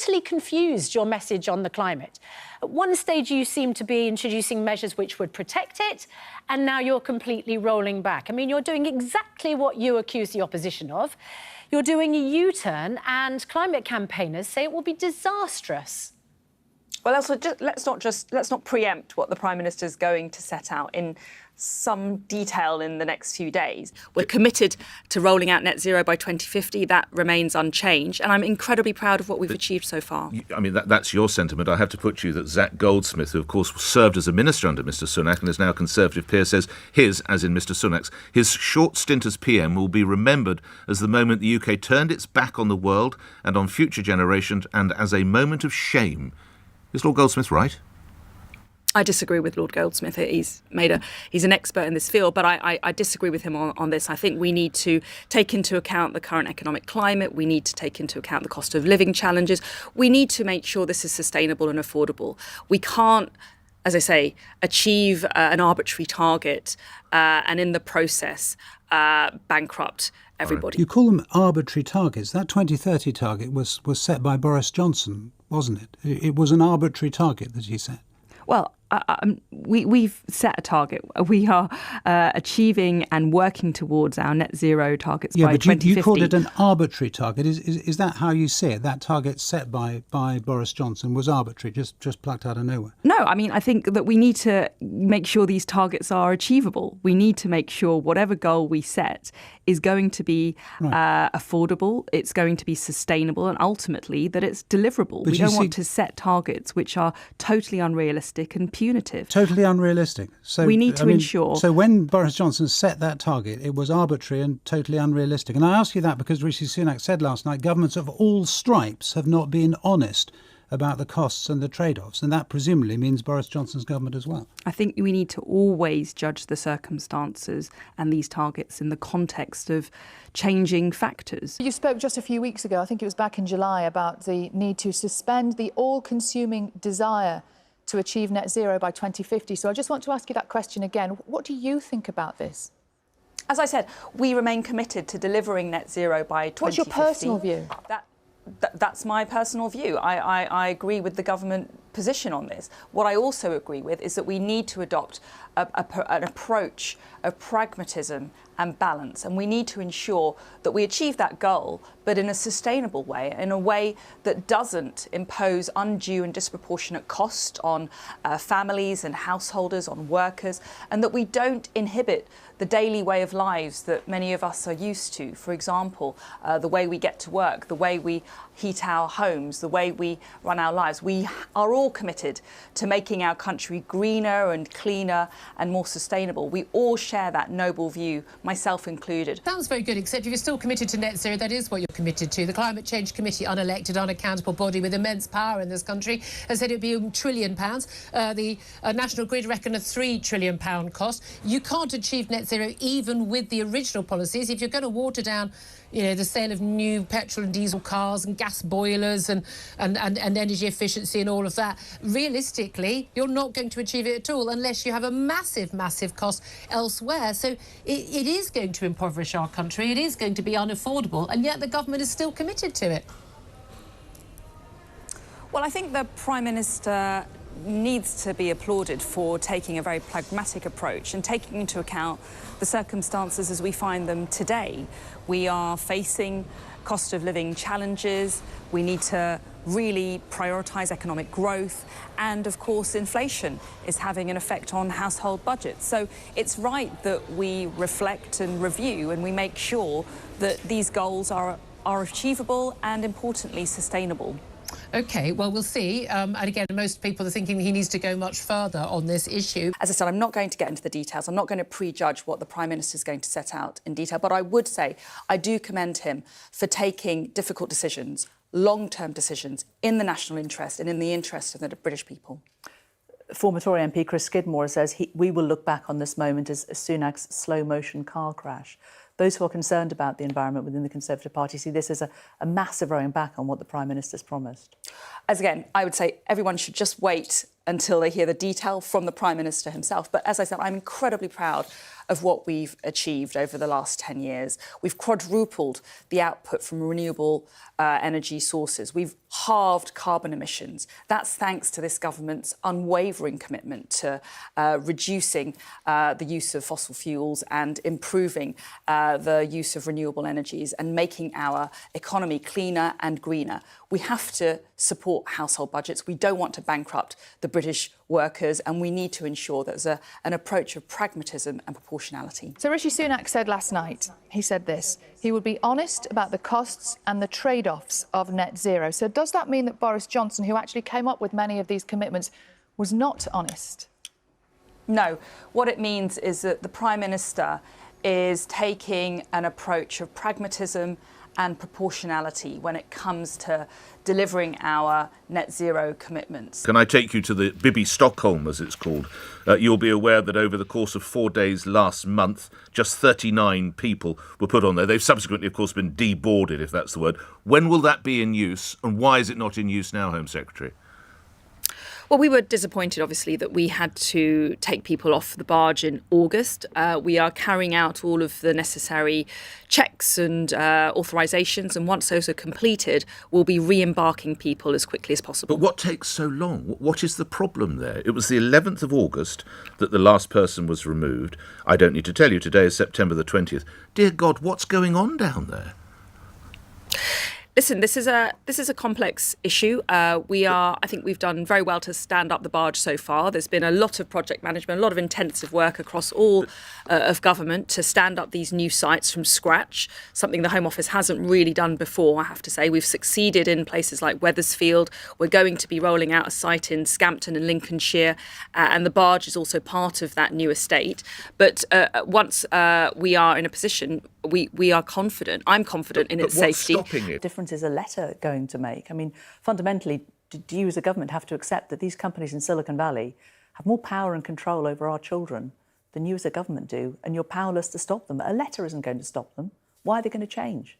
utterly confused, your message on the climate. At one stage, you seem to be introducing measures which would protect it, and now you're completely rolling back. I mean, you're doing exactly what you accuse the opposition of. You're doing a U-turn, and climate campaigners say it will be disastrous. Well, also, let's not preempt what the Prime Minister is going to set out in some detail in the next few days. We're committed to rolling out net zero by 2050. That remains unchanged. And I'm incredibly proud of what we've achieved so far. I mean, that's your sentiment. I have to put you that Zach Goldsmith, who, of course, served as a minister under Mr Sunak and is now a Conservative peer, says his, as in Mr Sunak's, his short stint as PM will be remembered as the moment the UK turned its back on the world and on future generations, and as a moment of shame. Is Lord Goldsmith right? I disagree with Lord Goldsmith. He's an expert in this field, but I disagree with him on this. I think we need to take into account the current economic climate. We need to take into account the cost of living challenges. We need to make sure this is sustainable and affordable. We can't, as I say, achieve an arbitrary target and in the process bankrupt everybody. You call them arbitrary targets. That 2030 target was set by Boris Johnson, wasn't it? It was an arbitrary target that he set. Well, we've set a target. We are achieving and working towards our net zero targets by 2050. Yeah, but you called it an arbitrary target. Is that how you see it? That target set by Boris Johnson was arbitrary, just plucked out of nowhere? No, I mean, I think that we need to make sure these targets are achievable. We need to make sure whatever goal we set is going to be affordable, it's going to be sustainable, and ultimately that it's deliverable. We don't want to set targets which are totally unrealistic and punitive. Totally unrealistic. So we need to ensure. So when Boris Johnson set that target, it was arbitrary and totally unrealistic. And I ask you that because Rishi Sunak said last night governments of all stripes have not been honest about the costs and the trade-offs, and that presumably means Boris Johnson's government as well. I think we need to always judge the circumstances and these targets in the context of changing factors. You spoke just a few weeks ago, I think it was back in July, about the need to suspend the all-consuming desire to achieve net zero by 2050. So I just want to ask you that question again. What do you think about this? As I said, we remain committed to delivering net zero by 2050. What's your personal view? That's my personal view. I agree with the government position on this. What I also agree with is that we need to adopt an approach of pragmatism and balance, and we need to ensure that we achieve that goal, but in a sustainable way, in a way that doesn't impose undue and disproportionate cost on families and householders, on workers, and that we don't inhibit the daily way of lives that many of us are used to. For example, the way we get to work, the way we heat our homes, the way we run our lives. We are all committed to making our country greener and cleaner and more sustainable. We all share that noble view, myself included. Sounds very good, except if you're still committed to net zero, that is what you're committed to. The Climate Change Committee, unelected, unaccountable body with immense power in this country, has said it would be £1 trillion. The National Grid reckon a £3 trillion cost. You can't achieve net zero even with the original policies. If you're going to water down, the sale of new petrol and diesel cars and gas boilers and energy efficiency and all of that, realistically, you're not going to achieve it at all unless you have a massive, massive cost elsewhere. So it is going to impoverish our country. It is going to be unaffordable, and yet the government is still committed to it. Well, I think the Prime Minister needs to be applauded for taking a very pragmatic approach and taking into account the circumstances as we find them today. We are facing cost of living challenges. We need to really prioritise economic growth, and of course inflation is having an effect on household budgets. So it's right that we reflect and review and we make sure that these goals are achievable and, importantly, sustainable. OK, well, we'll see. And again, most people are thinking he needs to go much further on this issue. As I said, I'm not going to get into the details. I'm not going to prejudge what the Prime Minister is going to set out in detail. But I would say I do commend him for taking difficult decisions, long-term decisions, in the national interest and in the interest of the British people. Former Tory MP Chris Skidmore says we will look back on this moment as Sunak's slow-motion car crash. Those who are concerned about the environment within the Conservative Party see this as a massive rowing back on what the Prime Minister's promised. As again, I would say everyone should just wait until they hear the detail from the Prime Minister himself. But as I said, I'm incredibly proud of what we've achieved over the last 10 years. We've quadrupled the output from renewable energy sources. We've halved carbon emissions. That's thanks to this government's unwavering commitment to reducing the use of fossil fuels and improving the use of renewable energies and making our economy cleaner and greener. We have to support household budgets. We don't want to bankrupt the British workers, and we need to ensure there's an approach of pragmatism and proportionality. So Rishi Sunak said last night, he said this, he would be honest about the costs and the trade-offs of net zero. So does that mean that Boris Johnson, who actually came up with many of these commitments, was not honest? No. What it means is that the Prime Minister is taking an approach of pragmatism and proportionality when it comes to delivering our net zero commitments. Can I take you to the Bibi Stockholm, as it's called? You'll be aware that over the course of 4 days last month, just 39 people were put on there. They've subsequently, of course, been deboarded, if that's the word. When will that be in use, and why is it not in use now, Home Secretary? Well, we were disappointed, obviously, that we had to take people off the barge in August. We are carrying out all of the necessary checks and authorisations, and once those are completed, we'll be re-embarking people as quickly as possible. But what takes so long? What is the problem there? It was the 11th of August that the last person was removed. I don't need to tell you, today is September the 20th. Dear God, what's going on down there? Listen, this is a complex issue. I think we've done very well to stand up the barge so far. There's been a lot of project management, a lot of intensive work across all of government to stand up these new sites from scratch, something the Home Office hasn't really done before, I have to say. We've succeeded in places like Wethersfield. We're going to be rolling out a site in Scampton and Lincolnshire, and the barge is also part of that new estate. But once we are in a position, we are confident. I'm confident in its safety. What's stopping it? Difference is a letter going to make? I mean, fundamentally, do you as a government have to accept that these companies in Silicon Valley have more power and control over our children than you as a government do, and you're powerless to stop them? A letter isn't going to stop them. Why are they going to change?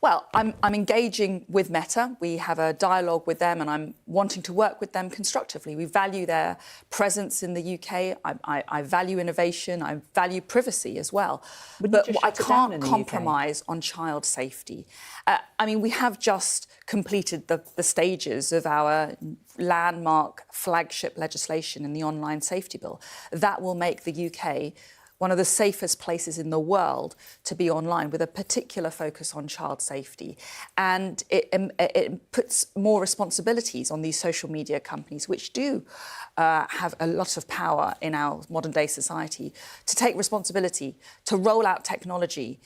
Well, I'm engaging with Meta. We have a dialogue with them, and I'm wanting to work with them constructively. We value their presence in the UK. I value innovation. I value privacy as well. But I can't compromise on child safety. I mean, we have just completed the stages of our landmark flagship legislation in the Online Safety Bill. That will make the UK one of the safest places in the world to be online, with a particular focus on child safety. And it puts more responsibilities on these social media companies, which do have a lot of power in our modern day society, to take responsibility, to roll out technology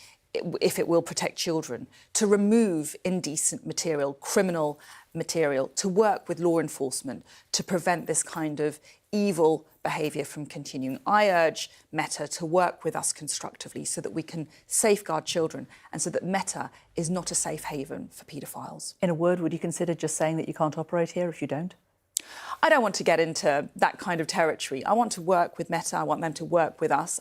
if it will protect children, to remove indecent material, criminal material, to work with law enforcement to prevent this kind of evil behaviour from continuing. I urge Meta to work with us constructively so that we can safeguard children and so that Meta is not a safe haven for paedophiles. In a word, would you consider just saying that you can't operate here if you don't? I don't want to get into that kind of territory. I want to work with Meta. I want them to work with us.